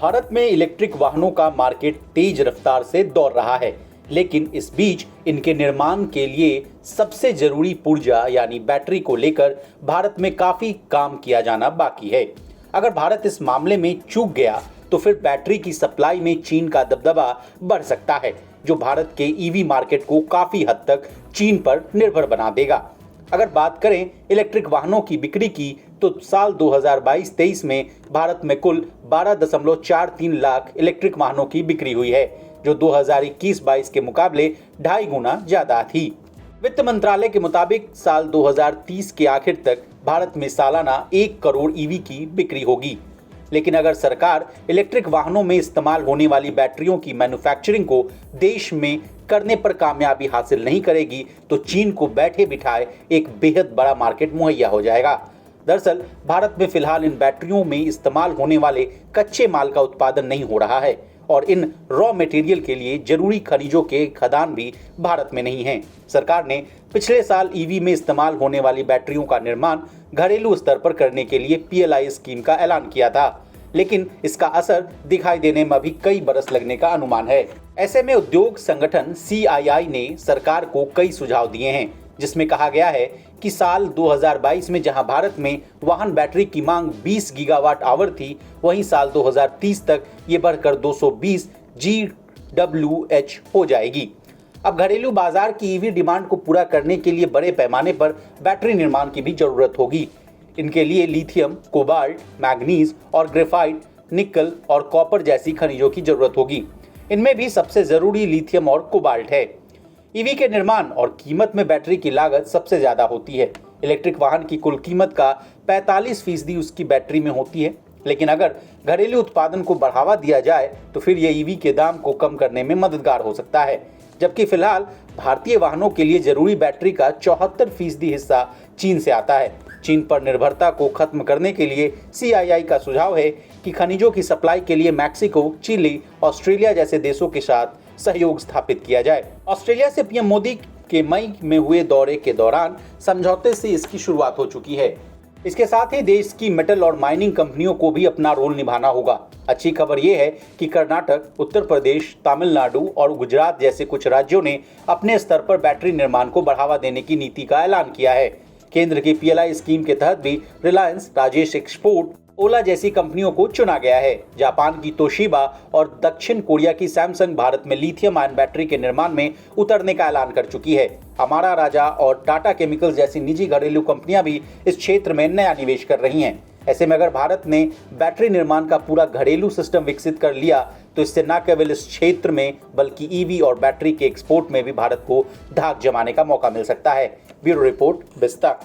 भारत में इलेक्ट्रिक वाहनों का मार्केट तेज रफ्तार से दौड़ रहा है, लेकिन इस बीच इनके निर्माण के लिए सबसे जरूरी पुर्जा यानी बैटरी को लेकर भारत में काफी काम किया जाना बाकी है। अगर भारत इस मामले में चूक गया तो फिर बैटरी की सप्लाई में चीन का दबदबा बढ़ सकता है, जो भारत के ईवी मार्केट को काफी हद तक चीन पर निर्भर बना देगा। अगर बात करें इलेक्ट्रिक वाहनों की बिक्री की तो साल 2022-23 में भारत में कुल 12.43 लाख इलेक्ट्रिक वाहनों की बिक्री हुई है, जो 2021-22 के मुकाबले 2.5 गुना ज्यादा थी। वित्त मंत्रालय के मुताबिक साल 2030 के आखिर तक भारत में सालाना 1 करोड़ ईवी की बिक्री होगी। लेकिन अगर सरकार इलेक्ट्रिक वाहनों में इस्तेमाल होने वाली बैटरियों की मैन्युफैक्चरिंग को देश में करने पर कामयाबी हासिल नहीं करेगी तो चीन को बैठे बिठाए एक बेहद बड़ा मार्केट मुहैया हो जाएगा। दरअसल भारत में फिलहाल इन बैटरियों में इस्तेमाल होने वाले कच्चे माल का उत्पादन नहीं हो रहा है और इन रॉ मटेरियल के लिए जरूरी खनिजों के खदान भी भारत में नहीं हैं। सरकार ने पिछले साल ईवी में इस्तेमाल होने वाली बैटरियों का निर्माण घरेलू स्तर पर करने के लिए PLI स्कीम का ऐलान किया था, लेकिन इसका असर दिखाई देने में अभी कई बरस लगने का अनुमान है। ऐसे में उद्योग संगठन CII ने सरकार को कई सुझाव दिए हैं, जिसमें कहा गया है कि साल 2022 में जहां भारत में वाहन बैटरी की मांग 20 गीगावाट आवर थी, वहीं साल 2030 तक ये बढ़कर 220 GWh हो जाएगी। अब घरेलू बाजार की ईवी डिमांड को पूरा करने के लिए बड़े पैमाने पर बैटरी निर्माण की भी जरूरत होगी। इनके लिए लिथियम, कोबाल्ट, मैग्नीज और ग्रेफाइट, निकल और कॉपर जैसी खनिजों की जरूरत होगी। इनमें भी सबसे जरूरी लिथियम और कोबाल्ट है। ईवी के निर्माण और कीमत में बैटरी की लागत सबसे ज्यादा होती है। इलेक्ट्रिक वाहन की कुल कीमत का 45% उसकी बैटरी में होती है, लेकिन अगर घरेलू उत्पादन को बढ़ावा दिया जाए तो फिर ये ईवी के दाम को कम करने में मददगार हो सकता है। जबकि फिलहाल भारतीय वाहनों के लिए जरूरी बैटरी का 74% हिस्सा चीन से आता है। चीन पर निर्भरता को खत्म करने के लिए CII का सुझाव है कि खनिजों की सप्लाई के लिए मैक्सिको, चिली, ऑस्ट्रेलिया जैसे देशों के साथ सहयोग स्थापित किया जाए। ऑस्ट्रेलिया से PM मोदी के मई में हुए दौरे के दौरान समझौते से इसकी शुरुआत हो चुकी है। इसके साथ ही देश की मेटल और माइनिंग कंपनियों को भी अपना रोल निभाना होगा। अच्छी खबर यह है कि कर्नाटक, उत्तर प्रदेश, तमिलनाडु और गुजरात जैसे कुछ राज्यों ने अपने स्तर पर बैटरी निर्माण को बढ़ावा देने की नीति का ऐलान किया है। केंद्र की PLI स्कीम के तहत भी रिलायंस, राजेश एक्सपोर्ट, ओला जैसी कंपनियों को चुना गया है। जापान की तोशिबा और दक्षिण कोरिया की सैमसंग भारत में लिथियम आयन बैटरी के निर्माण में उतरने का ऐलान कर चुकी है। हमारा राजा और टाटा केमिकल्स जैसी निजी घरेलू कंपनियां भी इस क्षेत्र में नया निवेश कर रही हैं। ऐसे में अगर भारत ने बैटरी निर्माण का पूरा घरेलू सिस्टम विकसित कर लिया तो इससे न केवल इस क्षेत्र में बल्कि ईवी और बैटरी के एक्सपोर्ट में भी भारत को धाक जमाने का मौका मिल सकता है। ब्यूरो रिपोर्ट, विस्तार।